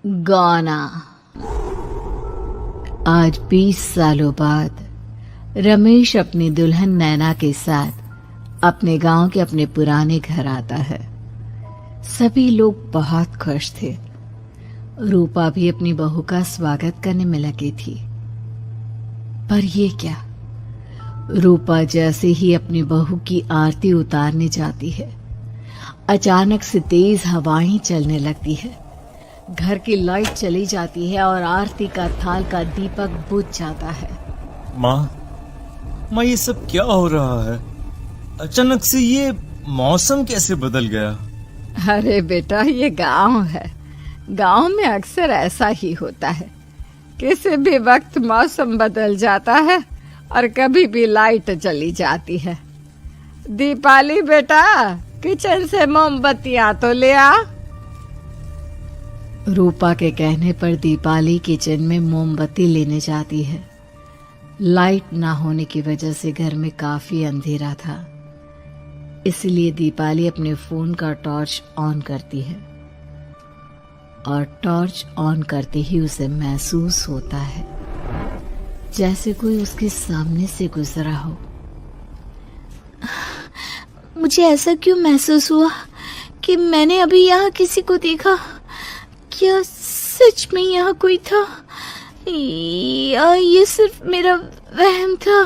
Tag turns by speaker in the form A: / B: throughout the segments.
A: गाना। आज 20 सालों बाद रमेश अपनी दुल्हन नैना के साथ अपने गांव के अपने पुराने घर आता है। सभी लोग बहुत खुश थे। रूपा भी अपनी बहू का स्वागत करने में लगी थी। पर ये क्या, रूपा जैसे ही अपनी बहू की आरती उतारने जाती है, अचानक से तेज हवाएं चलने लगती है। घर की लाइट चली जाती है और आरती का थाल का दीपक बुझ जाता है।
B: माँ, ये सब क्या हो रहा है? अचानक से ये मौसम कैसे बदल गया?
A: अरे बेटा, ये गांव है। गांव में अक्सर ऐसा ही होता है। किसी भी वक्त मौसम बदल जाता है और कभी भी लाइट चली जाती है। दीपाली बेटा, किचन से मोमबत्तियां तो ले आ। रूपा के कहने पर दीपाली किचन में मोमबत्ती लेने जाती है। लाइट ना होने की वजह से घर में काफी अंधेरा था, इसलिए दीपाली अपने फोन का टॉर्च ऑन करती है और टॉर्च ऑन करते ही उसे महसूस होता है जैसे कोई उसके सामने से गुजरा हो। मुझे ऐसा क्यों महसूस हुआ कि मैंने अभी यहाँ किसी को देखा? क्या सच में यहाँ कोई था या ये सिर्फ मेरा वहम था?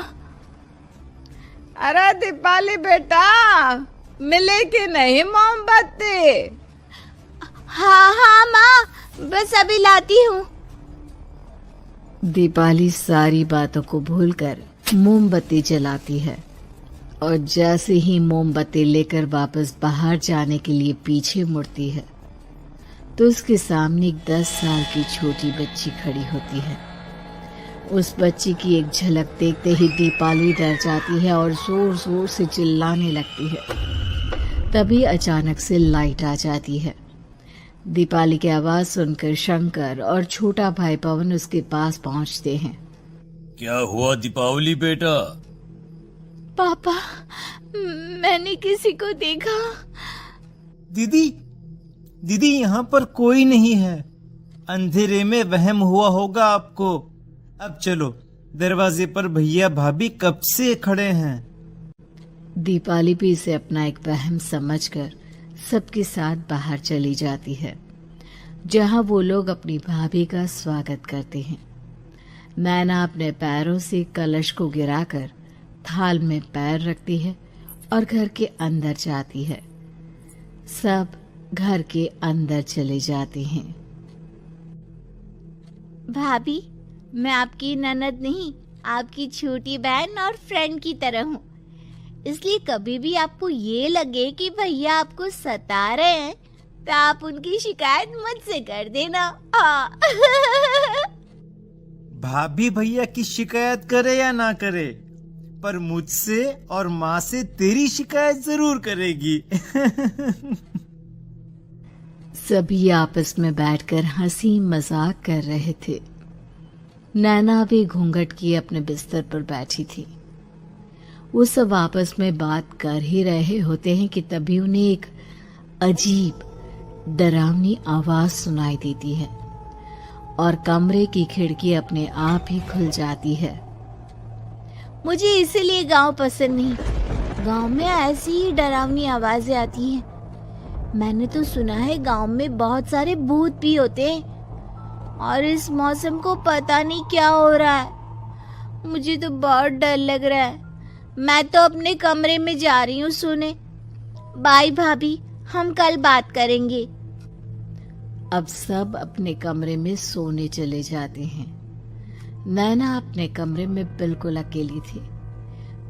A: अरे दीपाली बेटा, मिले कि नहीं मोमबत्ती?
C: हाँ माँ, बस अभी लाती हूँ।
A: दीपाली सारी बातों को भूलकर मोमबत्ती जलाती है और जैसे ही मोमबत्ती लेकर वापस बाहर जाने के लिए पीछे मुड़ती है तो उसके सामने एक 10 साल की छोटी बच्ची खड़ी होती है। उस बच्ची की एक झलक देखते ही दीपाली डर जाती है और जोर जोर से चिल्लाने लगती है। तभी अचानक से लाइट आ जाती है। दीपाली की आवाज सुनकर शंकर और छोटा भाई पवन उसके पास पहुंचते हैं।
B: क्या हुआ दीपावली बेटा?
C: पापा, मैंने किसी को देखा।
B: दीदी, यहाँ पर कोई नहीं है। अंधेरे में वहम हुआ होगा आपको। अब चलो, दरवाजे पर भैया भाभी कब से खड़े हैं।
A: दीपाली भी इसे अपना एक वहम समझकर सबके साथ बाहर चली जाती है, जहां वो लोग अपनी भाभी का स्वागत करते हैं। नैना अपने पैरों से कलश को गिराकर थाल में पैर रखती है और घर के अंदर जाती है। सब घर के अंदर चले जाते हैं।
C: भाभी, मैं आपकी ननद नहीं, आपकी छोटी बहन और फ्रेंड की तरह हूँ। इसलिए कभी भी आपको ये लगे कि भैया आपको सता रहे हैं तो आप उनकी शिकायत मुझसे कर देना।
B: भाभी भैया की शिकायत करे या ना करे, पर मुझसे और माँ से तेरी शिकायत जरूर करेगी।
A: सभी आपस में बैठकर हंसी मजाक कर रहे थे। नैना भी घूंघट किए अपने बिस्तर पर बैठी थी। वो सब आपस में बात कर ही रहे होते हैं कि तभी उन्हें एक अजीब डरावनी आवाज सुनाई देती है और कमरे की खिड़की अपने आप ही खुल जाती है।
C: मुझे इसीलिए गांव पसंद नहीं। गांव में ऐसी ही डरावनी आवाजें आती हैं। मैंने तो सुना है गांव में बहुत सारे भूत भी होते हैं और इस मौसम को पता नहीं क्या हो रहा है। मुझे तो बहुत डर लग रहा है। मैं तो अपने कमरे में जा रही हूँ सोने। बाय भाभी, हम कल बात करेंगे।
A: अब सब अपने कमरे में सोने चले जाते हैं। नैना अपने कमरे में बिल्कुल अकेली थी।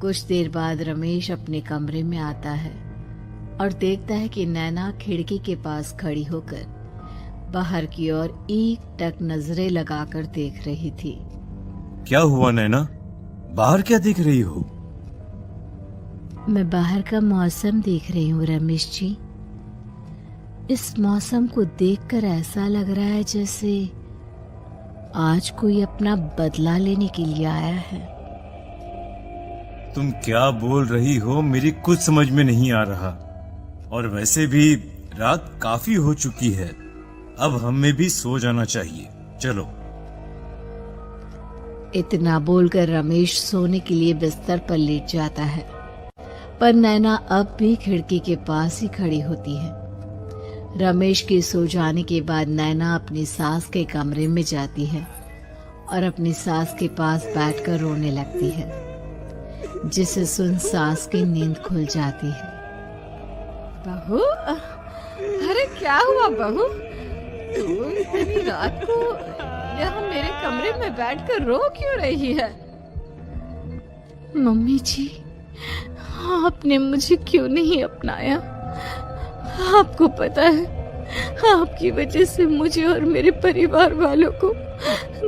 A: कुछ देर बाद रमेश अपने कमरे में आता है और देखता है कि नैना खिड़की के पास खड़ी होकर बाहर की ओर एक टक नजरें लगाकर देख रही थी।
B: क्या हुआ नैना? बाहर क्या देख रही हो?
A: मैं बाहर का मौसम देख रही हूँ रमेश जी। इस मौसम को देखकर ऐसा लग रहा है जैसे आज कोई अपना बदला लेने के लिए आया है।
B: तुम क्या बोल रही हो, मेरी कुछ समझ में नहीं आ रहा। और वैसे भी रात काफी हो चुकी है। अब हमें भी सो जाना चाहिए, चलो।
A: इतना बोलकर रमेश सोने के लिए बिस्तर पर लेट जाता है, पर नैना अब भी खिड़की के पास ही खड़ी होती है। रमेश के सो जाने के बाद नैना अपनी सास के कमरे में जाती है और अपनी सास के पास बैठकर रोने लगती है, जिसे सुन सास की नींद खुल जाती है।
D: बहू, अरे क्या हुआ बहू? तू इतनी रात को यहाँ मेरे कमरे में बैठकर रो क्यों रही है?
C: मम्मी जी, आपने मुझे क्यों नहीं अपनाया? आपको पता है, आपकी वजह से मुझे और मेरे परिवार वालों को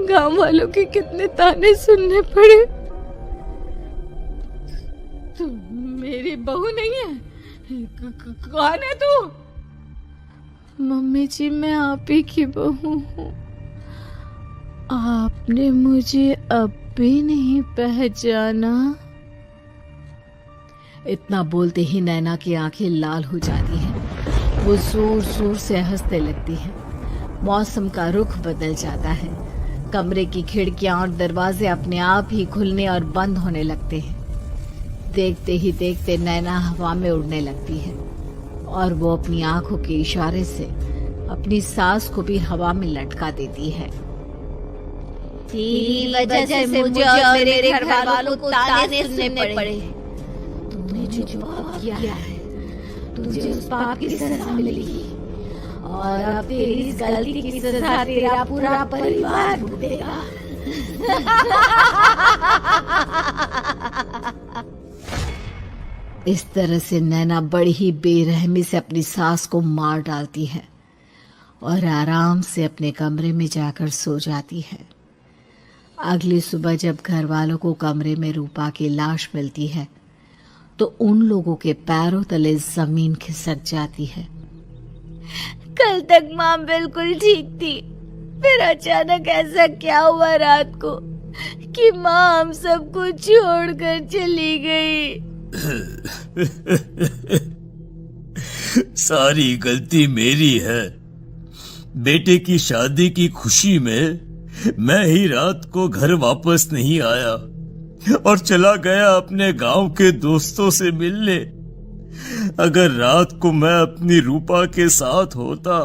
C: गांव वालों के कितने ताने सुनने पड़े।
D: तू मेरी बहू नहीं है? कौन है तू?
C: मम्मी जी, मैं आप ही की बहू हूँ। आपने मुझे अब भी नहीं पहचाना?
A: इतना बोलते ही नैना की आंखें लाल हो जाती हैं। वो जोर जोर से हंसने लगती है। मौसम का रुख बदल जाता है। कमरे की खिड़कियां और दरवाजे अपने आप ही खुलने और बंद होने लगते हैं। देखते ही देखते नैना हवा में उड़ने लगती है और वो अपनी आंखों के इशारे से अपनी सास को भी हवा में लटका देती है।
C: तेरी वजह से मुझे और मेरे घर वालों को ताने सुनने पड़े।
A: तूने जो पाप किया है, तुझे उस पाप की सजा मिलेगी और अब तेरी इस गलती की सजा तेरा पूरा परिवार भुगतेगा। इस तरह से नैना बड़ी ही बेरहमी से अपनी सास को मार डालती है और आराम से अपने कमरे में जाकर सो जाती है। अगली सुबह जब घर वालों को कमरे में रूपा की लाश मिलती है तो उन लोगों के पैरों तले जमीन खिसक जाती है।
C: कल तक माँ बिल्कुल ठीक थी, फिर अचानक ऐसा क्या हुआ रात को कि माँ हम सबको छोड़कर चली गई।
E: सारी गलती मेरी है। बेटे की शादी की खुशी में मैं ही रात को घर वापस नहीं आया और चला गया अपने गांव के दोस्तों से मिलने। अगर रात को मैं अपनी रूपा के साथ होता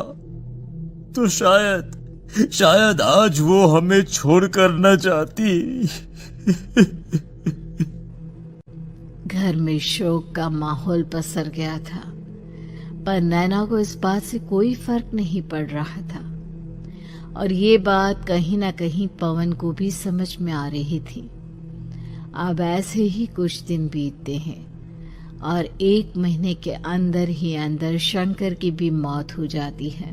E: तो शायद आज वो हमें छोड़कर न जाती।
A: घर में शोक का माहौल पसर गया था, पर नैना को इस बात से कोई फर्क नहीं पड़ रहा था और ये बात कहीं ना कहीं पवन को भी समझ में आ रही थी। अब ऐसे ही कुछ दिन बीतते हैं और 1 महीने के अंदर ही अंदर शंकर की भी मौत हो जाती है।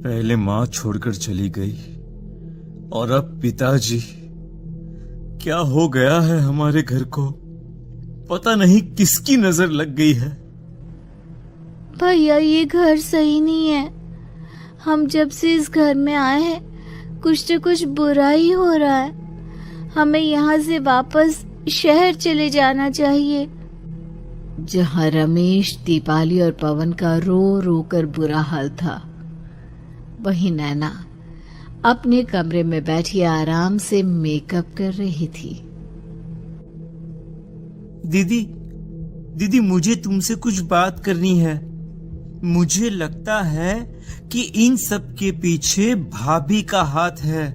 B: पहले माँ छोड़कर चली गई और अब पिताजी। क्या हो गया है हमारे घर को? पता नहीं किसकी नजर लग गई है।
C: भैया, ये घर सही नहीं है। हम जब से इस घर में आए हैं कुछ तो कुछ बुरा ही हो रहा है। हमें यहाँ से वापस शहर चले जाना चाहिए।
A: जहाँ रमेश, दीपाली और पवन का रो रो कर बुरा हाल था, वहीं नैना अपने कमरे में बैठी आराम से मेकअप कर रही थी।
B: दीदी मुझे तुमसे कुछ बात करनी है। मुझे लगता है कि इन सब के पीछे भाभी का हाथ है।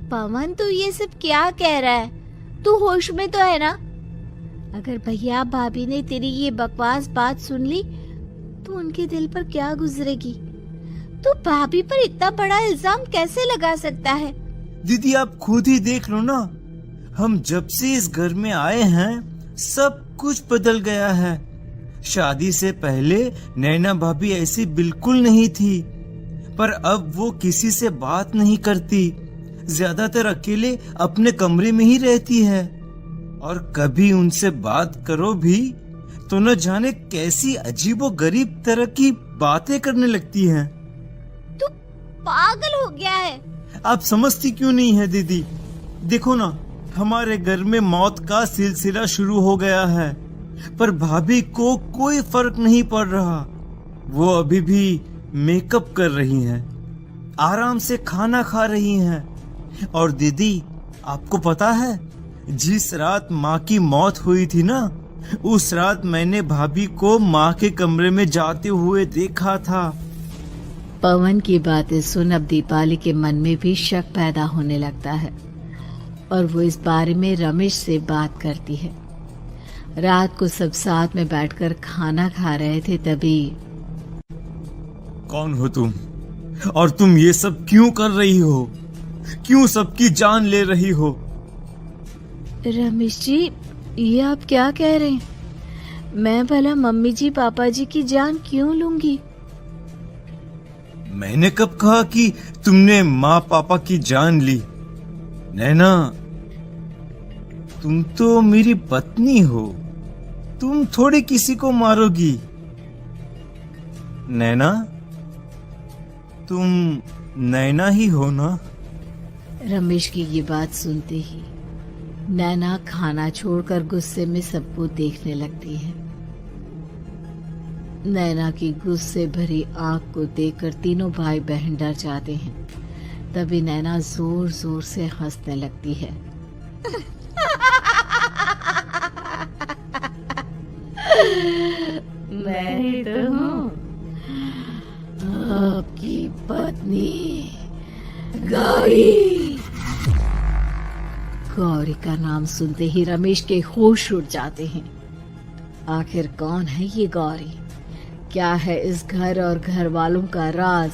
C: पवन, तू ये सब क्या कह रहा है? तू होश में तो है ना? अगर भैया भाभी ने तेरी ये बकवास बात सुन ली तो उनके दिल पर क्या गुजरेगी? तू भाभी पर इतना बड़ा इल्जाम कैसे लगा सकता है?
B: दीदी आप खुद ही देख लो ना, हम जब से इस घर में आए हैं सब कुछ बदल गया है। शादी से पहले नैना भाभी ऐसी बिल्कुल नहीं थी, पर अब वो किसी से बात नहीं करती, ज्यादातर अकेले अपने कमरे में ही रहती है और कभी उनसे बात करो भी तो न जाने कैसी अजीबोगरीब तरह की बातें करने लगती हैं।
C: तू पागल हो गया है।
B: आप समझती क्यों नहीं है दीदी? देखो ना, हमारे घर में मौत का सिलसिला शुरू हो गया है, पर भाभी को कोई फर्क नहीं पड़ रहा। वो अभी भी मेकअप कर रही हैं, आराम से खाना खा रही हैं। और दीदी, आपको पता है, जिस रात माँ की मौत हुई थी ना, उस रात मैंने भाभी को माँ के कमरे में जाते हुए देखा था।
A: पवन की बातें सुन अब दीपाली के मन में भी शक पैदा होने लगता है और वो इस बारे में रमेश से बात करती है। रात को सब साथ में बैठकर खाना खा रहे थे, तभी
B: कौन हो तुम? और तुम ये सब क्यों कर रही हो? क्यों सबकी जान ले रही हो?
C: रमेश जी, ये आप क्या कह रहे हैं? मैं भला मम्मी जी पापा जी की जान क्यों लूंगी?
B: मैंने कब कहा कि तुमने माँ पापा की जान ली? नैना, तुम तो मेरी पत्नी हो, तुम थोड़ी किसी को मारोगी। नैना, तुम नैना ही हो ना?
A: रमेश की ये बात सुनते ही नैना खाना छोड़कर गुस्से में सबको देखने लगती है। नैना की गुस्से भरी आंख को देखकर तीनों भाई बहन डर जाते हैं। तभी नैना जोर जोर से हंसने लगती है। मैं ही तो हूँ आपकी पत्नी गौरी। गौरी का नाम सुनते ही रमेश के होश उड़ जाते हैं। आखिर कौन है ये गौरी? क्या है इस घर और घर वालों का राज?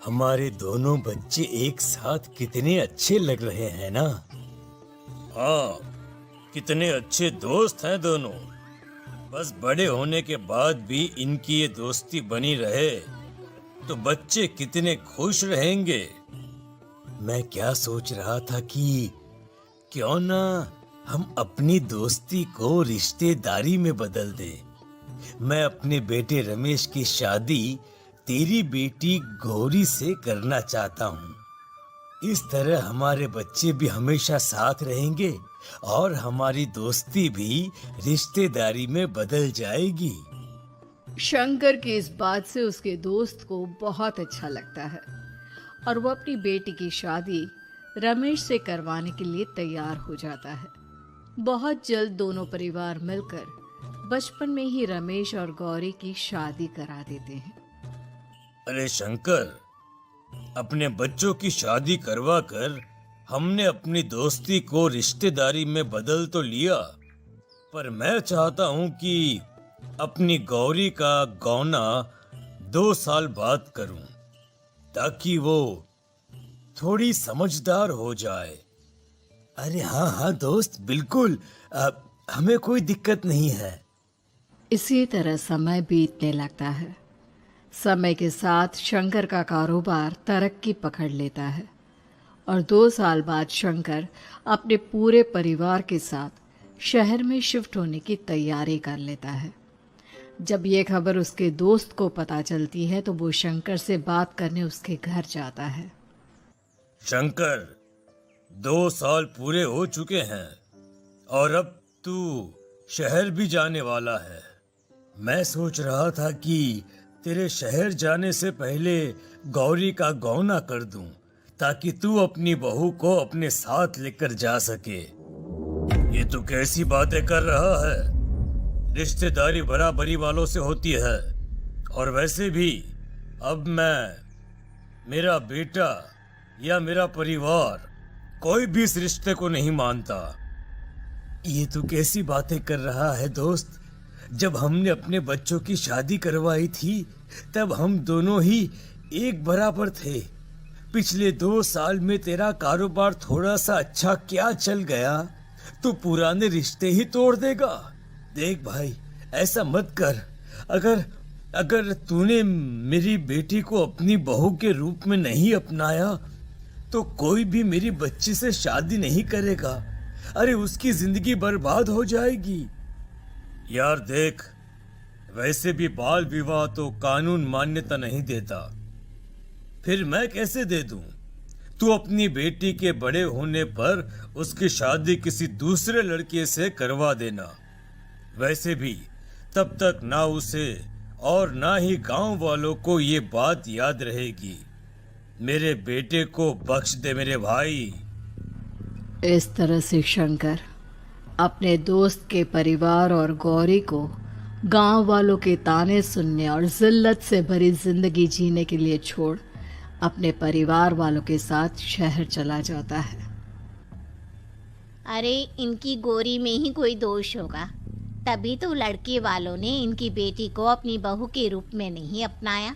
E: हमारे दोनों बच्चे एक साथ कितने अच्छे लग रहे हैं ना? हाँ, कितने अच्छे दोस्त हैं दोनों। बस बड़े होने के बाद भी इनकी ये दोस्ती बनी रहे तो बच्चे कितने खुश रहेंगे। मैं क्या सोच रहा था कि क्यों ना हम अपनी दोस्ती को रिश्तेदारी में बदल दें। मैं अपने बेटे रमेश की शादी तेरी बेटी गौरी से करना चाहता हूँ। इस तरह हमारे बच्चे भी हमेशा साथ रहेंगे और हमारी दोस्ती भी रिश्तेदारी में बदल जाएगी।
D: शंकर की इस बात से उसके दोस्त को बहुत अच्छा लगता है और वो अपनी बेटी की शादी रमेश से करवाने के लिए तैयार हो जाता है। बहुत जल्द दोनों परिवार मिलकर बचपन में ही रमेश और गौरी की शादी करा देते हैं।
E: अरे शंकर, अपने बच्चों की शादी करवा कर हमने अपनी दोस्ती को रिश्तेदारी में बदल तो लिया, पर मैं चाहता हूँ कि अपनी गौरी का गौना 2 साल बाद करूं, ताकि वो थोड़ी समझदार हो जाए। अरे हाँ हाँ दोस्त, बिल्कुल, हमें कोई दिक्कत नहीं है।
A: इसी तरह समय बीतने लगता है। समय के साथ शंकर का कारोबार तरक्की पकड़ लेता है और 2 साल बाद शंकर अपने पूरे परिवार के साथ शहर में शिफ्ट होने की तैयारी कर लेता है। जब ये खबर उसके दोस्त को पता चलती है तो वो शंकर से बात करने उसके घर जाता है।
E: शंकर, 2 साल पूरे हो चुके हैं और अब तू शहर भी जाने वाला है। मैं सोच रहा था कि तेरे शहर जाने से पहले गौरी का गौना कर दूं, ताकि तू अपनी बहू को अपने साथ लेकर जा सके। ये तू कैसी बातें कर रहा है? रिश्तेदारी बराबरी वालों से होती है, और वैसे भी अब मेरा बेटा या मेरा परिवार कोई भी इस रिश्ते को नहीं मानता। ये तू कैसी बातें कर रहा है दोस्त? जब हमने अपने बच्चों की शादी करवाई थी तब हम दोनों ही एक बराबर थे। पिछले 2 साल में तेरा कारोबार थोड़ा सा अच्छा क्या चल गया तो पुराने रिश्ते ही तोड़ देगा। देख भाई, ऐसा मत कर। अगर तूने मेरी बेटी को अपनी बहू के रूप में नहीं अपनाया तो कोई भी मेरी बच्ची से शादी नहीं करेगा। अरे उसकी जिंदगी बर्बाद हो जाएगी। यार देख, वैसे भी बाल विवाह तो कानून मान्यता नहीं देता, फिर मैं कैसे दे दूं? तू अपनी बेटी के बड़े होने पर उसकी शादी किसी दूसरे लड़के से करवा देना। वैसे भी तब तक ना उसे और ना ही गांव वालों को ये बात याद रहेगी। मेरे बेटे को बख्श दे मेरे भाई।
A: इस तरह से शंकर अपने दोस्त के परिवार और गौरी को गांव वालों के ताने सुनने और जिल्लत से भरी जिंदगी जीने के लिए छोड़ अपने परिवार वालों के साथ शहर चला जाता है।
C: अरे इनकी गोरी में ही कोई दोष होगा, तभी तो लड़के वालों ने इनकी बेटी को अपनी बहू के रूप में नहीं अपनाया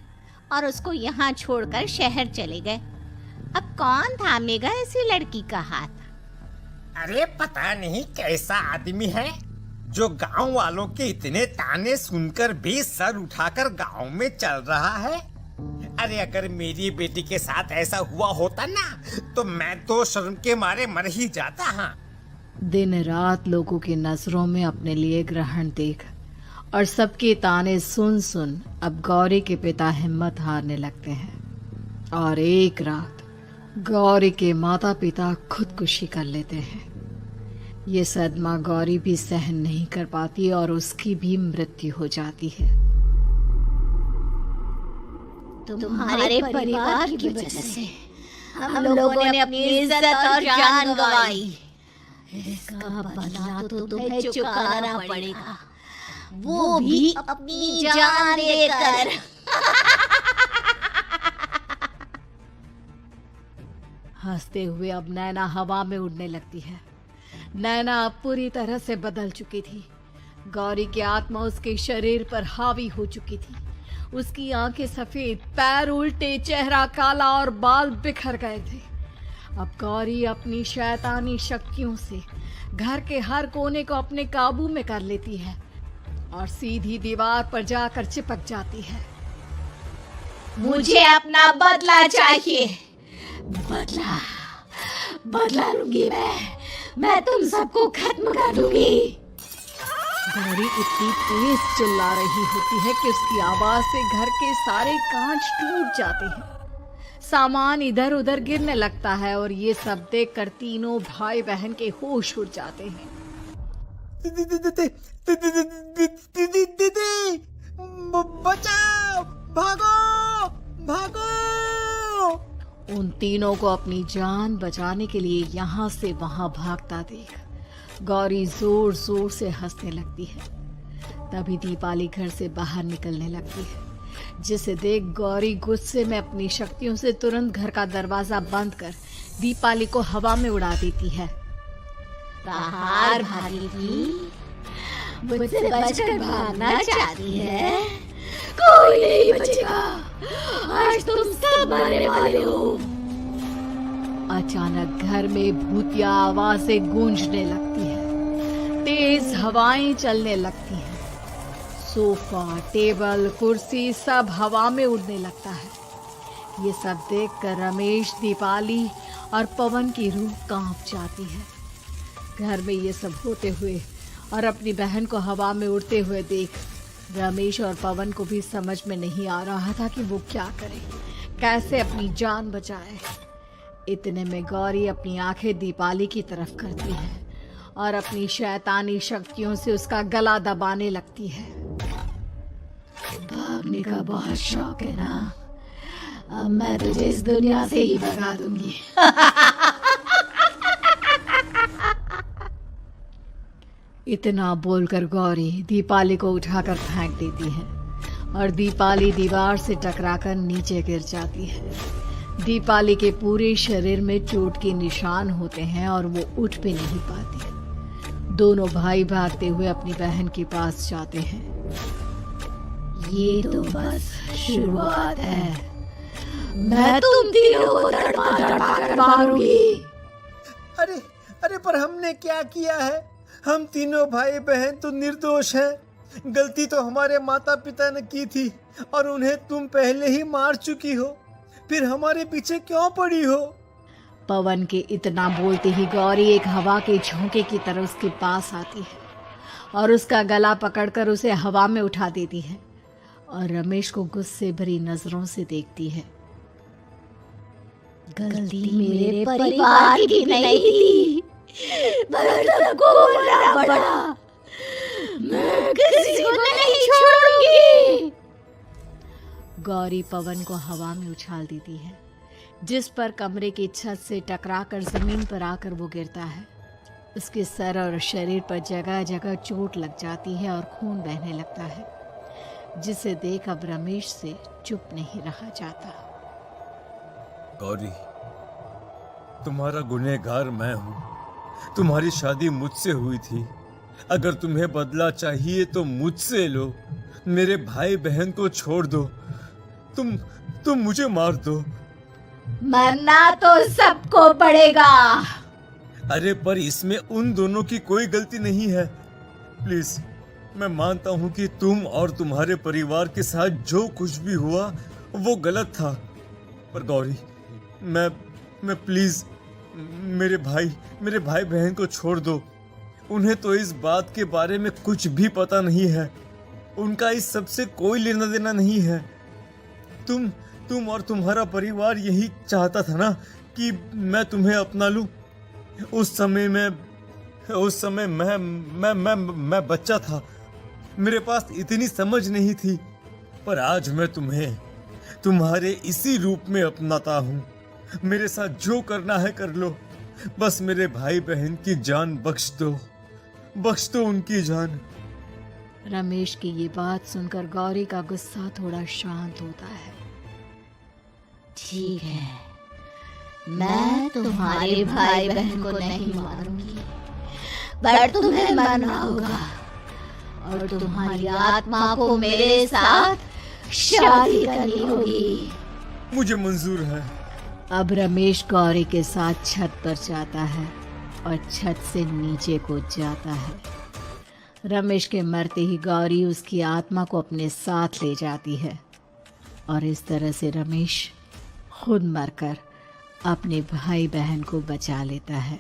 C: और उसको यहाँ छोड़कर शहर चले गए। अब कौन थामेगा ऐसी लड़की का हाथ?
F: अरे पता नहीं कैसा आदमी है जो गांव वालों के इतने ताने सुनकर भी सर उठाकर गांव में चल रहा है। अरे अगर मेरी बेटी के साथ ऐसा हुआ होता ना तो मैं तो शर्म के मारे मर ही जाता। हाँ,
A: दिन रात लोगों की नजरों में अपने लिए ग्रहण देख और सबके ताने सुन सुन अब गौरी के पिता हिम्मत हारने लगते हैं और एक रात गौरी के माता पिता खुदकुशी कर लेते हैं। ये सदमा गौरी भी सहन नहीं कर पाती और उसकी भी मृत्यु हो जाती है।
C: तुम्हारे परिवार की वजह से हम लोगों ने अपनी इज्जत और जान गंवाई। इसका बदला तो तुम्हें चुकाना पड़ेगा, वो भी अपनी जान देकर।
A: हंसते हुए अब नैना हवा में उड़ने लगती है। नैना अब पूरी तरह से बदल चुकी थी। गौरी की आत्मा उसके शरीर पर हावी हो चुकी थी। उसकी आंखें सफेद, पैर उल्टे, चेहरा काला और बाल बिखर गए थे। अब गौरी अपनी शैतानी शक्तियों से घर के हर कोने को अपने काबू में कर लेती है और सीधी दीवार पर जाकर चिपक जाती है।
C: मुझे अपना बदला चाहिए। बदला लूंगी मैं तुम सबको खत्म कर दूंगी।
A: गौरी इतनी तेज चिल्ला रही होती है कि उसकी आवाज से घर के सारे कांच टूट जाते हैं। सामान इधर उधर गिरने लगता है और ये सब देखकर तीनों भाई बहन के होश उड़ जाते हैं।
B: बचाओ, भागो भागो।
A: उन तीनों को अपनी जान बचाने के लिए यहाँ से वहां भागता देख गौरी जोर जोर से हंसने लगती है। तभी दीपाली घर से बाहर निकलने लगती है, जिसे देख गौरी गुस्से में अपनी शक्तियों से तुरंत घर का दरवाजा बंद कर दीपाली को हवा में उड़ा देती है।
C: बाहर भागेगी, मुझसे बचकर भागना चाहती है, कोई नहीं बचेगा, आज तुम सब मरने वाले हो।
A: अचानक घर में भूतिया आवाजें गूंजने लगती है, तेज हवाएं चलने लगती हैं, सोफा, टेबल, कुर्सी सब हवा में उड़ने लगता है। ये सब देखकर रमेश, दीपाली और पवन की रूह कांप जाती है। घर में ये सब होते हुए और अपनी बहन को हवा में उड़ते हुए देख रमेश और पवन को भी समझ में नहीं आ रहा था कि वो क्या करे, कैसे अपनी जान बचाए। इतने में गौरी अपनी आंखें दीपाली की तरफ करती है और अपनी शैतानी शक्तियों से उसका गला दबाने लगती है। भागने का बहुत शौक है ना, अब मैं तुझे इस दुनिया से ही भगा दूंगी। इतना बोलकर गौरी दीपाली को उठाकर फेंक देती है और दीपाली दीवार से टकराकर नीचे गिर जाती है। दीपाली के पूरे शरीर में चोट के निशान होते हैं और वो उठ भी नहीं पाती। दोनों भाई भागते हुए अपनी बहन के पास जाते हैं। ये तो बस शुरुआत है, मैं तुम तीनों को तड़पा कर मारूंगी।
B: अरे अरे पर हमने क्या किया है? हम तीनों भाई बहन तो निर्दोष हैं। गलती तो हमारे माता पिता ने की थी और उन्हें तुम पहले ही मार चुकी हो, फिर हमारे पीछे क्यों पड़ी हो?
A: पवन के इतना बोलते ही गौरी एक हवा के झोंके की तरह उसके पास आती है और उसका गला पकड़कर उसे हवा में उठा देती है और रमेश को गुस्से भरी नजरों से देखती है।
C: गलती मेरे परिवार की नहीं थी, पर सबको मरना पड़ा। मैं किसी को नहीं छोड़ूंगी।
D: गौरी पवन को हवा में उछाल देती है, जिस पर कमरे की छत से टकराकर जमीन पर आकर वो गिरता है। उसके सर और शरीर पर जगह जगह चोट लग जाती है और खून बहने लगता है, जिसे देख अब रमेश से चुप नहीं रहा जाता।
E: गौरी, तुम्हारा गुनहगार मैं हूँ। तुम्हारी शादी मुझसे हुई थी। अगर तुम्हें बदला चाहिए तो मुझसे लो। मेरे भाई बहन को छोड़ दो। तुम मुझे मार दो।
C: मरना तो सबको पड़ेगा।
E: अरे पर इसमें उन दोनों की कोई गलती नहीं है। प्लीज, मैं मानता हूँ कि तुम और तुम्हारे परिवार के साथ जो कुछ भी हुआ वो गलत था, पर गौरी, मैं प्लीज, मेरे भाई बहन को छोड़ दो। उन्हें तो इस बात के बारे में कुछ भी पता नहीं है। उनका इस सब से कोई लेना देना नहीं है। तुम और तुम्हारा परिवार यही चाहता था ना कि मैं तुम्हें अपना लूं। उस समय मैं बच्चा था। मेरे पास इतनी समझ नहीं थी, पर आज मैं तुम्हें तुम्हारे इसी रूप में अपनाता हूँ। मेरे साथ जो करना है कर लो, बस मेरे भाई बहन की जान बख्श दो उनकी जान।
D: रमेश की ये बात सुनकर गौरी का गुस्सा थोड़ा शांत होता है।
C: ठीक है, मैं तुम्हारे भाई बहन को नहीं मारूंगी, पर तुम्हें मरना होगा और तुम्हारी आत्मा को मेरे साथ शादी करनी होगी।
E: मुझे मंजूर है।
D: अब रमेश गौरी के साथ छत पर जाता है और छत से नीचे कूद जाता है। रमेश के मरते ही गौरी उसकी आत्मा को अपने साथ ले जाती है और इस तरह से रमेश खुद मरकर अपने भाई बहन को बचा लेता है।